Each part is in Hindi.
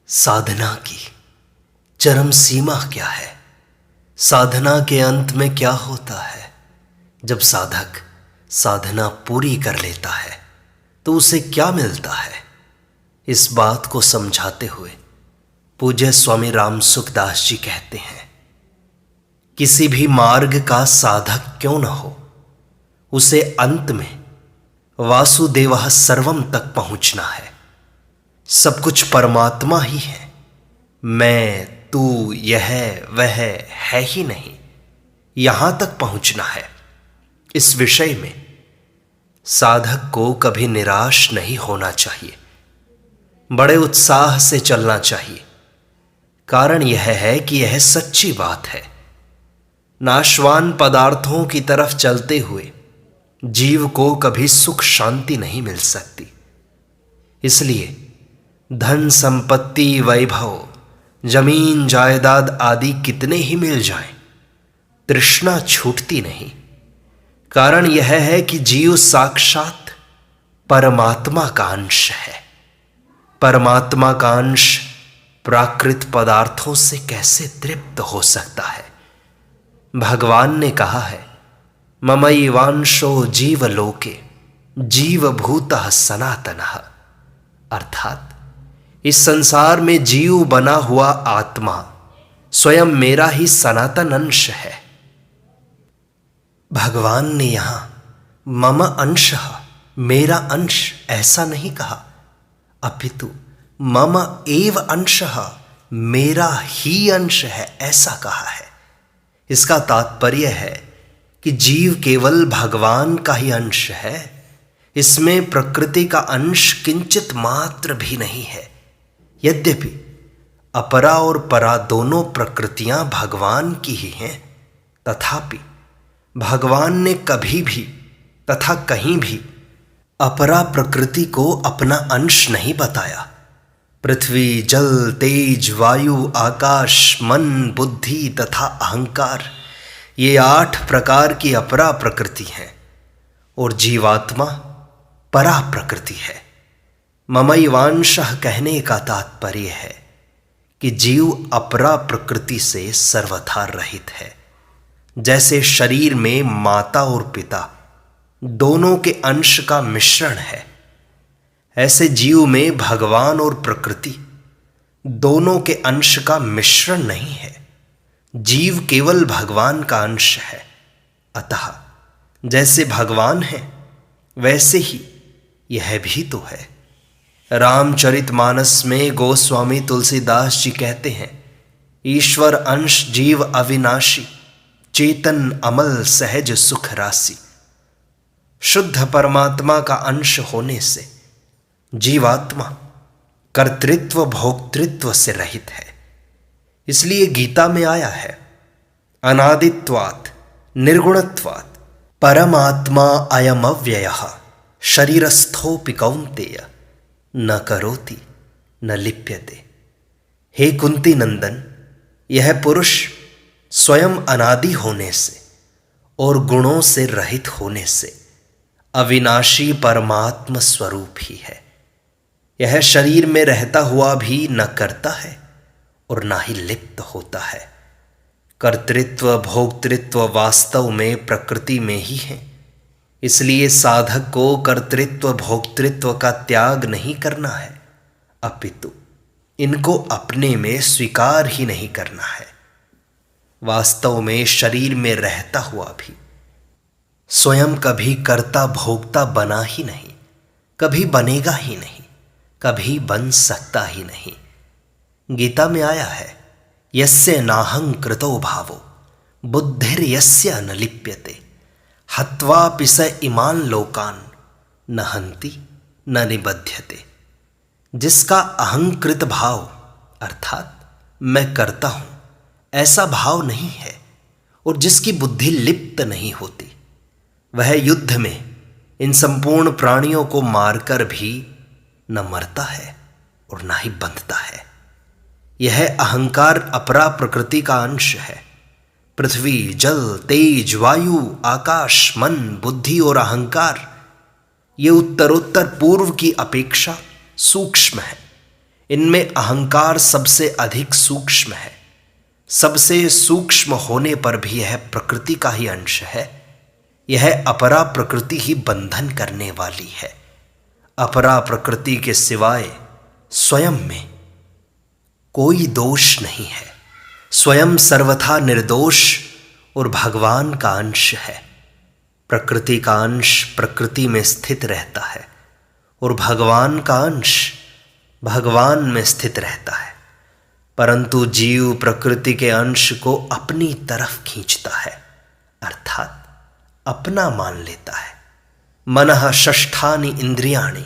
साधना की चरम सीमा क्या है? साधना के अंत में क्या होता है? जब साधक साधना पूरी कर लेता है तो उसे क्या मिलता है? इस बात को समझाते हुए पूज्य स्वामी राम सुखदास जी कहते हैं, किसी भी मार्ग का साधक क्यों न हो, उसे अंत में वासुदेवः सर्वम तक पहुंचना है। सब कुछ परमात्मा ही है, मैं तू यह वह है ही नहीं, यहां तक पहुंचना है। इस विषय में साधक को कभी निराश नहीं होना चाहिए, बड़े उत्साह से चलना चाहिए। कारण यह है कि यह सच्ची बात है। नाशवान पदार्थों की तरफ चलते हुए जीव को कभी सुख शांति नहीं मिल सकती। इसलिए धन संपत्ति वैभव जमीन जायदाद आदि कितने ही मिल जाएं, तृष्णा छूटती नहीं। कारण यह है कि जीव साक्षात परमात्मा का अंश है। परमात्मा का अंश प्राकृत पदार्थों से कैसे तृप्त हो सकता है? भगवान ने कहा है, ममैवांशो जीवलोके जीवभूतः सनातनः। अर्थात इस संसार में जीव बना हुआ आत्मा स्वयं मेरा ही सनातन अंश है। भगवान ने यहां मम अंशः मेरा अंश ऐसा नहीं कहा, अपितु मम एव अंशः मेरा ही अंश है ऐसा कहा है। इसका तात्पर्य है कि जीव केवल भगवान का ही अंश है, इसमें प्रकृति का अंश किंचित मात्र भी नहीं है। यद्यपि अपरा और परा दोनों प्रकृतियां भगवान की ही हैं, तथापि भगवान ने कभी भी तथा कहीं भी अपरा प्रकृति को अपना अंश नहीं बताया। पृथ्वी जल तेज वायु आकाश मन बुद्धि तथा अहंकार, ये 8 प्रकार की अपरा प्रकृति हैं और जीवात्मा परा प्रकृति है। ममैवांशः कहने का तात्पर्य है कि जीव अपरा प्रकृति से सर्वथा रहित है। जैसे शरीर में माता और पिता दोनों के अंश का मिश्रण है, ऐसे जीव में भगवान और प्रकृति दोनों के अंश का मिश्रण नहीं है। जीव केवल भगवान का अंश है। अतः जैसे भगवान है वैसे ही यह भी तो है। रामचरितमानस में गोस्वामी तुलसीदास जी कहते हैं, ईश्वर अंश जीव अविनाशी चेतन अमल सहज सुख राशि। शुद्ध परमात्मा का अंश होने से जीवात्मा कर्तृत्व भोक्तृत्व से रहित है। इसलिए गीता में आया है, अनादित्वात् निर्गुणत्वात् परमात्मा अयम अव्ययः शरीरस्थोपि कौन्तेय न करोति न लिप्यते। हे कुंती नंदन, यह पुरुष स्वयं अनादि होने से और गुणों से रहित होने से अविनाशी परमात्म स्वरूप ही है। यह शरीर में रहता हुआ भी न करता है और ना ही लिप्त होता है। कर्तृत्व भोक्तृत्व वास्तव में प्रकृति में ही है। इसलिए साधक को कर्तृत्व भोक्तृत्व का त्याग नहीं करना है, अपितु इनको अपने में स्वीकार ही नहीं करना है। वास्तव में शरीर में रहता हुआ भी स्वयं कभी कर्ता भोक्ता बना ही नहीं, कभी बनेगा ही नहीं, कभी बन सकता ही नहीं। गीता में आया है, यस्य नाहं कृतो भावो बुद्धिर यस्य न लिप्यते हत्वापि स इमान लोकान न हन्ति न निबध्यते। जिसका अहंकृत भाव अर्थात मैं करता हूं ऐसा भाव नहीं है और जिसकी बुद्धि लिप्त नहीं होती, वह युद्ध में इन संपूर्ण प्राणियों को मारकर भी न मरता है और न ही बंधता है। यह अहंकार अपरा प्रकृति का अंश है। पृथ्वी जल तेज वायु आकाश मन बुद्धि और अहंकार, ये उत्तरोत्तर पूर्व की अपेक्षा सूक्ष्म है। इनमें अहंकार सबसे अधिक सूक्ष्म है। सबसे सूक्ष्म होने पर भी यह प्रकृति का ही अंश है। यह अपरा प्रकृति ही बंधन करने वाली है। अपरा प्रकृति के सिवाय स्वयं में कोई दोष नहीं है। स्वयं सर्वथा निर्दोष और भगवान का अंश है। प्रकृति का अंश प्रकृति में स्थित रहता है और भगवान का अंश भगवान में स्थित रहता है, परंतु जीव प्रकृति के अंश को अपनी तरफ खींचता है, अर्थात अपना मान लेता है। मनः षष्ठानि इंद्रियाणि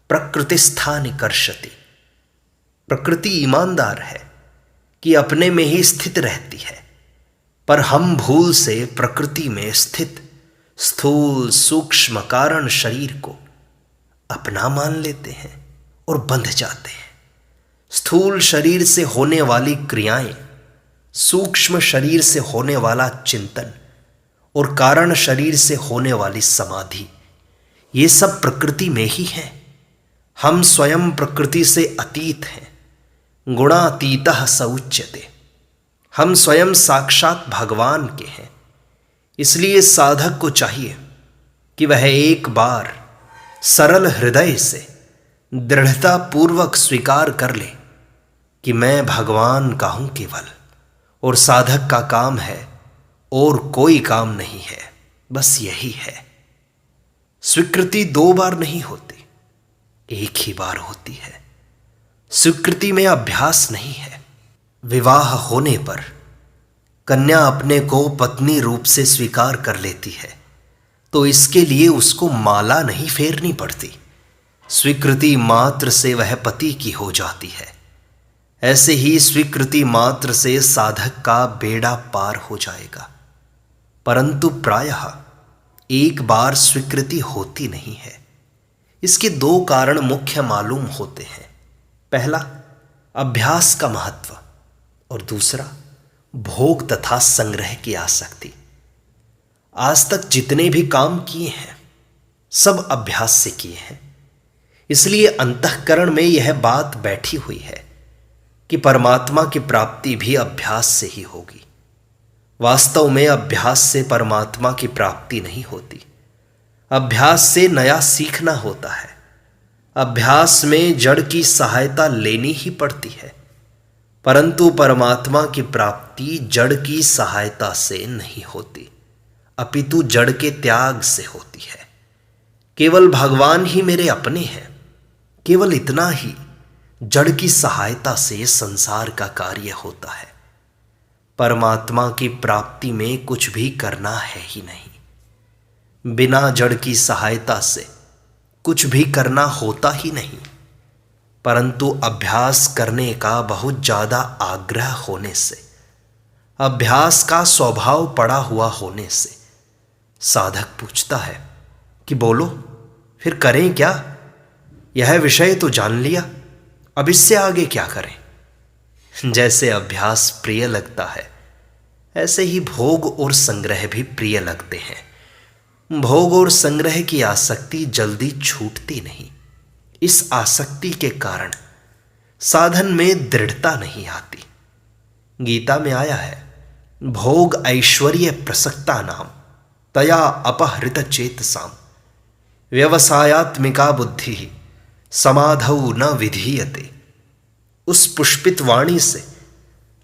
प्रकृतिस्थानि कर्षति। प्रकृति ईमानदार है कि अपने में ही स्थित रहती है, पर हम भूल से प्रकृति में स्थित स्थूल सूक्ष्म कारण शरीर को अपना मान लेते हैं और बंध जाते हैं। स्थूल शरीर से होने वाली क्रियाएं, सूक्ष्म शरीर से होने वाला चिंतन और कारण शरीर से होने वाली समाधि, ये सब प्रकृति में ही है। हम स्वयं प्रकृति से अतीत हैं। गुणातीतः स उच्यते। हम स्वयं साक्षात भगवान के हैं। इसलिए साधक को चाहिए कि वह एक बार सरल हृदय से दृढ़ता पूर्वक स्वीकार कर ले कि मैं भगवान का हूं केवल, और साधक का काम है और कोई काम नहीं है, बस यही है। स्वीकृति 2 बार नहीं होती, एक ही बार होती है। स्वीकृति में अभ्यास नहीं है। विवाह होने पर कन्या अपने को पत्नी रूप से स्वीकार कर लेती है तो इसके लिए उसको माला नहीं फेरनी पड़ती। स्वीकृति मात्र से वह पति की हो जाती है। ऐसे ही स्वीकृति मात्र से साधक का बेड़ा पार हो जाएगा, परंतु प्रायः एक बार स्वीकृति होती नहीं है। इसके 2 कारण मुख्य मालूम होते हैं। पहला, अभ्यास का महत्व, और दूसरा, भोग तथा संग्रह की आसक्ति। आज तक जितने भी काम किए हैं सब अभ्यास से किए हैं। इसलिए अंतःकरण में यह बात बैठी हुई है कि परमात्मा की प्राप्ति भी अभ्यास से ही होगी। वास्तव में अभ्यास से परमात्मा की प्राप्ति नहीं होती। अभ्यास से नया सीखना होता है। अभ्यास में जड़ की सहायता लेनी ही पड़ती है, परंतु परमात्मा की प्राप्ति जड़ की सहायता से नहीं होती, अपितु जड़ के त्याग से होती है। केवल भगवान ही मेरे अपने हैं, केवल इतना ही जड़ की सहायता से संसार का कार्य होता है। परमात्मा की प्राप्ति में कुछ भी करना है ही नहीं। बिना जड़ की सहायता से कुछ भी करना होता ही नहीं, परंतु अभ्यास करने का बहुत ज्यादा आग्रह होने से, अभ्यास का स्वभाव पड़ा हुआ होने से साधक पूछता है कि बोलो फिर करें क्या? यह विषय तो जान लिया, अब इससे आगे क्या करें? जैसे अभ्यास प्रिय लगता है, ऐसे ही भोग और संग्रह भी प्रिय लगते हैं। भोग और संग्रह की आसक्ति जल्दी छूटती नहीं। इस आसक्ति के कारण साधन में दृढ़ता नहीं आती। गीता में आया है, भोग ऐश्वर्य प्रसक्ता नाम तया अपहृत चेतसाम व्यवसायात्मिका बुद्धि समाधौ न विधीयते। उस पुष्पित वाणी से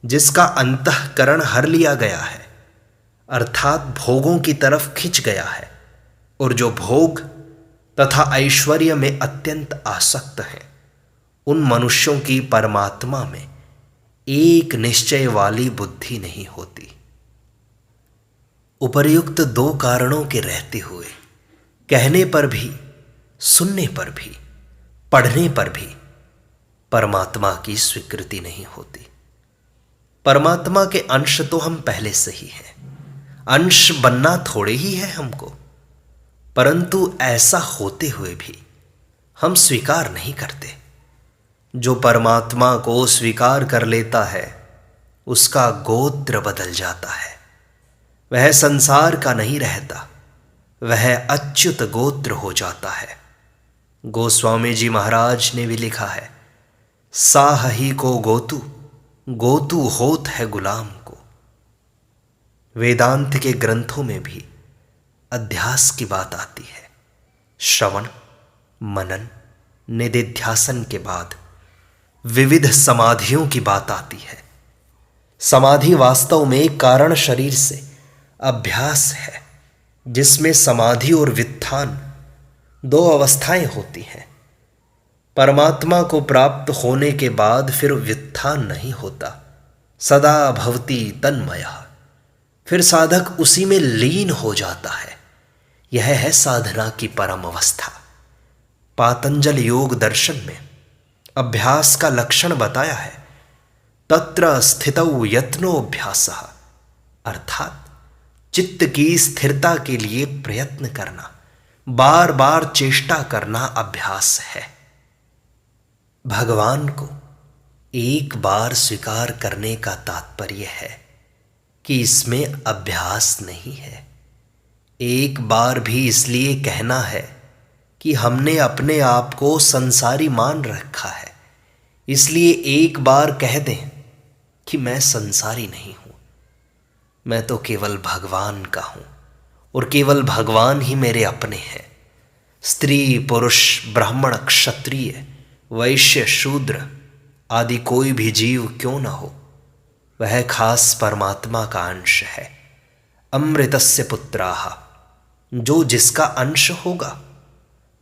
जिसका अंतःकरण हर लिया गया है, अर्थात भोगों की तरफ खिंच गया है, और जो भोग तथा ऐश्वर्य में अत्यंत आसक्त हैं, उन मनुष्यों की परमात्मा में एक निश्चय वाली बुद्धि नहीं होती। उपर्युक्त 2 कारणों के रहते हुए कहने पर भी, सुनने पर भी, पढ़ने पर भी परमात्मा की स्वीकृति नहीं होती। परमात्मा के अंश तो हम पहले से ही हैं। अंश बनना थोड़े ही है हमको, परंतु ऐसा होते हुए भी हम स्वीकार नहीं करते। जो परमात्मा को स्वीकार कर लेता है उसका गोत्र बदल जाता है। वह संसार का नहीं रहता, वह अच्युत गोत्र हो जाता है। गोस्वामी जी महाराज ने भी लिखा है, साहही को गोतु, गोतु होत है गुलाम को। वेदांत के ग्रंथों में भी अध्यास की बात आती है। श्रवण, मनन, निदिध्यासन के बाद विविध समाधियों की बात आती है। समाधि वास्तव में कारण शरीर से अभ्यास है, जिसमें समाधि और व्युत्थान दो अवस्थाएं होती हैं। परमात्मा को प्राप्त होने के बाद फिर व्युत्थान नहीं होता, सदा भवति तन्मयः, फिर साधक उसी में लीन हो जाता है। यह है साधना की परम अवस्था। पातंजल योग दर्शन में अभ्यास का लक्षण बताया है, तत्र स्थितौ यत्नोऽभ्यासः, अर्थात चित्त की स्थिरता के लिए प्रयत्न करना, बार बार चेष्टा करना अभ्यास है। भगवान को एक बार स्वीकार करने का तात्पर्य है कि इसमें अभ्यास नहीं है। एक बार भी इसलिए कहना है कि हमने अपने आप को संसारी मान रखा है, इसलिए एक बार कह दें कि मैं संसारी नहीं हूं, मैं तो केवल भगवान का हूं और केवल भगवान ही मेरे अपने हैं। स्त्री, पुरुष, ब्राह्मण, क्षत्रिय, वैश्य, शूद्र आदि कोई भी जीव क्यों न हो, वह खास परमात्मा का अंश है। अमृतस्य पुत्राः, जो जिसका अंश होगा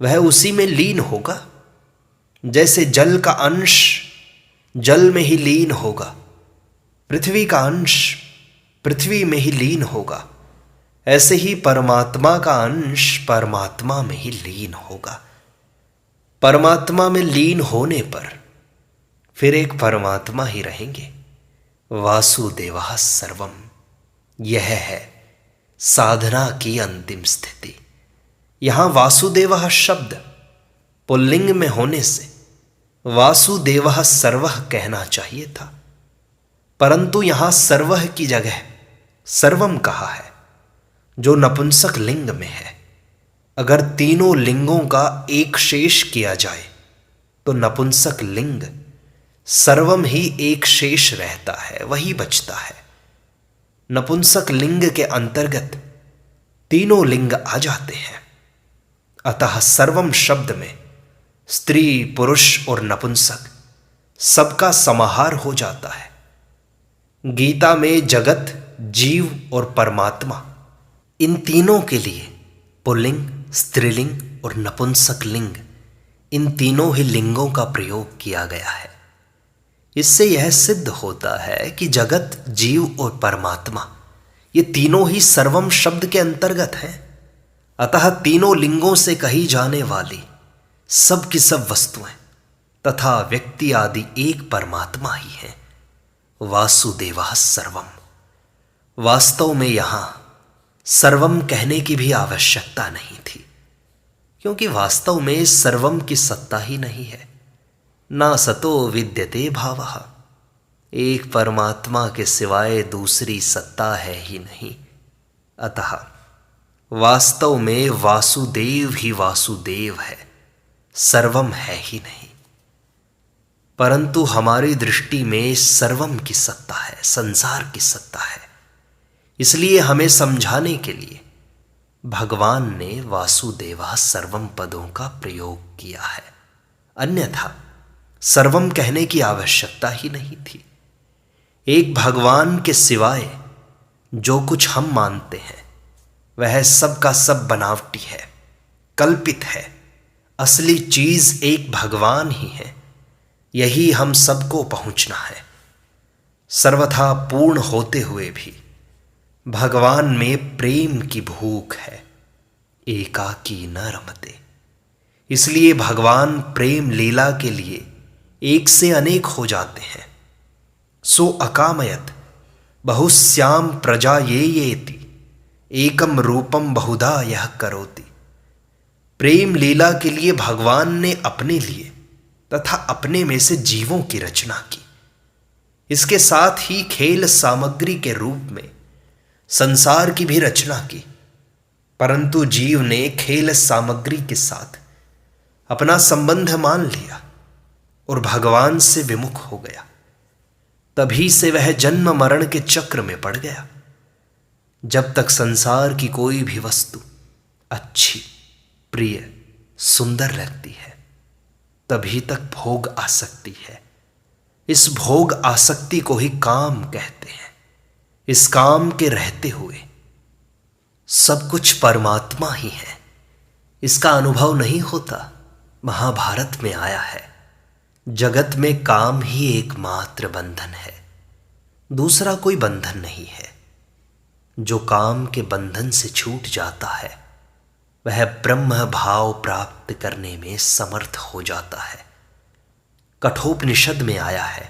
वह उसी में लीन होगा। जैसे जल का अंश जल में ही लीन होगा, पृथ्वी का अंश पृथ्वी में ही लीन होगा, ऐसे ही परमात्मा का अंश परमात्मा में ही लीन होगा। परमात्मा में लीन होने पर फिर एक परमात्मा ही रहेंगे। वासुदेवः सर्वम, यह है साधना की अंतिम स्थिति। यहां वासुदेवः शब्द पुल्लिंग में होने से वासुदेवः सर्वः कहना चाहिए था, परंतु यहां सर्वः की जगह सर्वम कहा है, जो नपुंसक लिंग में है। अगर तीनों लिंगों का एक शेष किया जाए तो नपुंसक लिंग सर्वम ही एक शेष रहता है, वही बचता है। नपुंसक लिंग के अंतर्गत तीनों लिंग आ जाते हैं। अतः सर्वम शब्द में स्त्री, पुरुष और नपुंसक सबका समाहार हो जाता है। गीता में जगत, जीव और परमात्मा, इन तीनों के लिए पुल्लिंग, स्त्रीलिंग और नपुंसक लिंग, इन तीनों ही लिंगों का प्रयोग किया गया है। इससे यह सिद्ध होता है कि जगत, जीव और परमात्मा ये तीनों ही सर्वम शब्द के अंतर्गत हैं। अतः तीनों लिंगों से कही जाने वाली सब की सब वस्तुएं तथा व्यक्ति आदि एक परमात्मा ही हैं। वासुदेवः सर्वम। वास्तव में यहां सर्वम कहने की भी आवश्यकता नहीं थी, क्योंकि वास्तव में सर्वम की सत्ता ही नहीं है। ना सतो विद्यते भावः, एक परमात्मा के सिवाय दूसरी सत्ता है ही नहीं। अतः वास्तव में वासुदेव ही वासुदेव है, सर्वम है ही नहीं। परंतु हमारी दृष्टि में सर्वम की सत्ता है, संसार की सत्ता है। इसलिए हमें समझाने के लिए भगवान ने वासुदेवः सर्वम पदों का प्रयोग किया है, अन्यथा सर्वम कहने की आवश्यकता ही नहीं थी। एक भगवान के सिवाय जो कुछ हम मानते हैं वह सब का सब बनावटी है, कल्पित है। असली चीज एक भगवान ही है, यही हम सबको पहुंचना है। सर्वथा पूर्ण होते हुए भी भगवान में प्रेम की भूख है, एकाकी न रमते। इसलिए भगवान प्रेम लीला के लिए एक से अनेक हो जाते हैं। सो अकामयत बहुश्याम प्रजा येति, एकम रूपम बहुधा यह करोति। प्रेम लीला के लिए भगवान ने अपने लिए तथा अपने में से जीवों की रचना की। इसके साथ ही खेल सामग्री के रूप में संसार की भी रचना की, परंतु जीव ने खेल सामग्री के साथ अपना संबंध मान लिया। और भगवान से विमुख हो गया। तभी से वह जन्म मरण के चक्र में पड़ गया। जब तक संसार की कोई भी वस्तु अच्छी, प्रिय, सुंदर लगती है, तभी तक भोग आसक्ति है। इस भोग आसक्ति को ही काम कहते हैं। इस काम के रहते हुए सब कुछ परमात्मा ही है, इसका अनुभव नहीं होता। महाभारत में आया है, जगत में काम ही एकमात्र बंधन है, दूसरा कोई बंधन नहीं है। जो काम के बंधन से छूट जाता है वह ब्रह्म भाव प्राप्त करने में समर्थ हो जाता है। कठोपनिषद में आया है,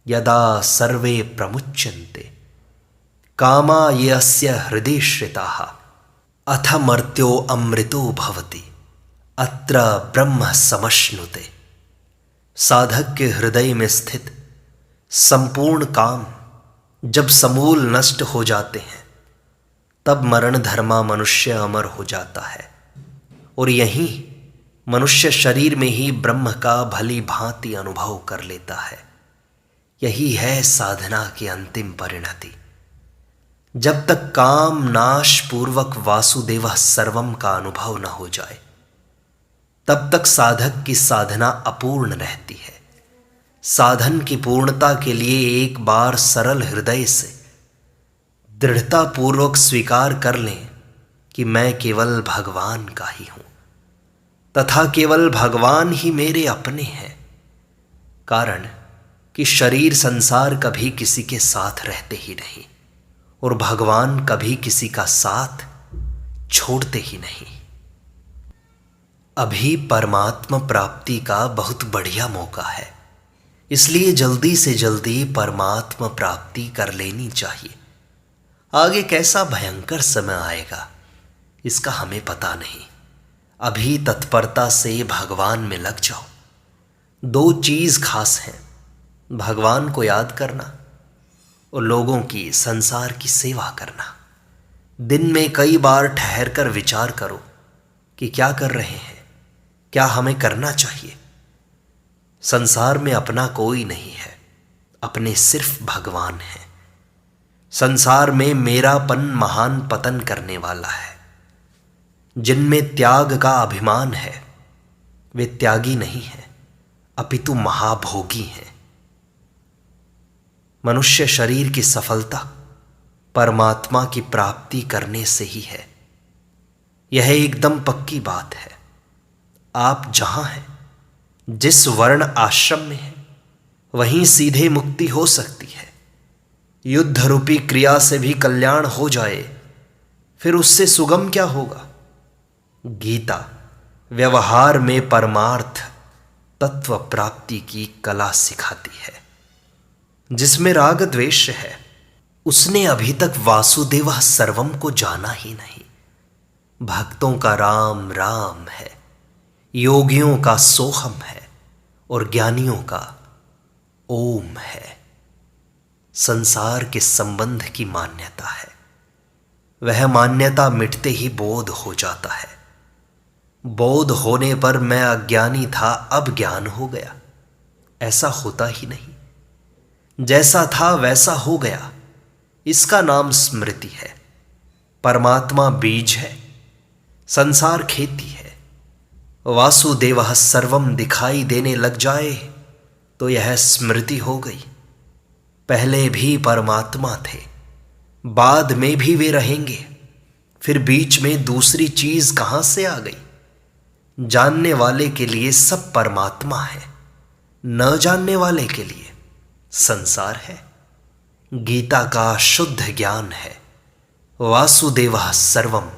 यदा सर्वे प्रमुच्यन्ते कामा यस्य हृदि श्रिताः अथ मर्त्यो अमृतो भवति अत्र ब्रह्म समश्नुते। साधक के हृदय में स्थित संपूर्ण काम जब समूल नष्ट हो जाते हैं, तब मरण धर्मा मनुष्य अमर हो जाता है और यहीं मनुष्य शरीर में ही ब्रह्म का भली भांति अनुभव कर लेता है। यही है साधना की अंतिम परिणति। जब तक काम नाश पूर्वक वासुदेव सर्वम का अनुभव न हो जाए, तब तक साधक की साधना अपूर्ण रहती है। साधन की पूर्णता के लिए एक बार सरल हृदय से दृढ़ता पूर्वक स्वीकार कर लें कि मैं केवल भगवान का ही हूं तथा केवल भगवान ही मेरे अपने हैं। कारण कि शरीर संसार कभी किसी के साथ रहते ही नहीं और भगवान कभी किसी का साथ छोड़ते ही नहीं। अभी परमात्मा प्राप्ति का बहुत बढ़िया मौका है, इसलिए जल्दी से जल्दी परमात्मा प्राप्ति कर लेनी चाहिए। आगे कैसा भयंकर समय आएगा इसका हमें पता नहीं। अभी तत्परता से भगवान में लग जाओ। दो चीज खास हैं, भगवान को याद करना और लोगों की, संसार की सेवा करना। दिन में कई बार ठहर कर विचार करो कि क्या कर रहे हैं, क्या हमें करना चाहिए। संसार में अपना कोई नहीं है, अपने सिर्फ भगवान हैं। संसार में मेरापन महान पतन करने वाला है। जिनमें त्याग का अभिमान है वे त्यागी नहीं हैं, अपितु महाभोगी हैं। मनुष्य शरीर की सफलता परमात्मा की प्राप्ति करने से ही है। यह एकदम पक्की बात है। आप जहां हैं, जिस वर्ण आश्रम में हैं, वहीं सीधे मुक्ति हो सकती है। युद्ध रूपी क्रिया से भी कल्याण हो जाए, फिर उससे सुगम क्या होगा। गीता व्यवहार में परमार्थ तत्व प्राप्ति की कला सिखाती है। जिसमें राग द्वेष है, उसने अभी तक वासुदेव सर्वम को जाना ही नहीं। भक्तों का राम राम है, योगियों का सोहम है और ज्ञानियों का ओम है। संसार के संबंध की मान्यता है, वह मान्यता मिटते ही बोध हो जाता है। बोध होने पर मैं अज्ञानी था, अब ज्ञान हो गया, ऐसा होता ही नहीं। जैसा था वैसा हो गया, इसका नाम स्मृति है। परमात्मा बीज है, संसार खेती है। वासुदेवः सर्वम दिखाई देने लग जाए तो यह स्मृति हो गई। पहले भी परमात्मा थे, बाद में भी वे रहेंगे, फिर बीच में दूसरी चीज कहां से आ गई। जानने वाले के लिए सब परमात्मा है, न जानने वाले के लिए संसार है। गीता का शुद्ध ज्ञान है वासुदेवः सर्वम,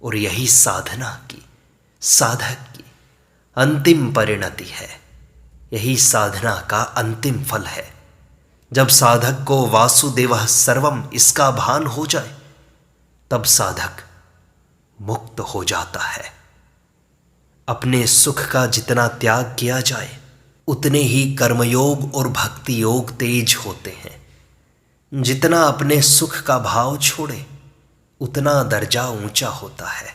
और यही साधना की, साधक की अंतिम परिणति है। यही साधना का अंतिम फल है। जब साधक को वासुदेवः सर्वम इसका भान हो जाए, तब साधक मुक्त हो जाता है। अपने सुख का जितना त्याग किया जाए, उतने ही कर्मयोग और भक्ति योग तेज होते हैं। जितना अपने सुख का भाव छोड़े, उतना दर्जा ऊंचा होता है।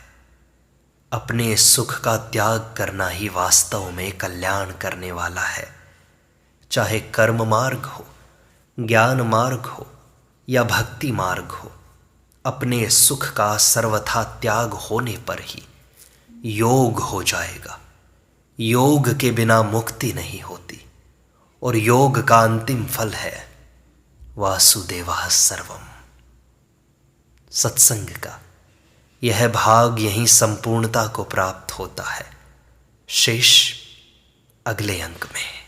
अपने सुख का त्याग करना ही वास्तव में कल्याण करने वाला है। चाहे कर्म मार्ग हो, ज्ञान मार्ग हो या भक्ति मार्ग हो, अपने सुख का सर्वथा त्याग होने पर ही योग हो जाएगा। योग के बिना मुक्ति नहीं होती और योग का अंतिम फल है वासुदेवः सर्वम। सत्संग का यह भाग यहीं संपूर्णता को प्राप्त होता है। शेष अगले अंक में।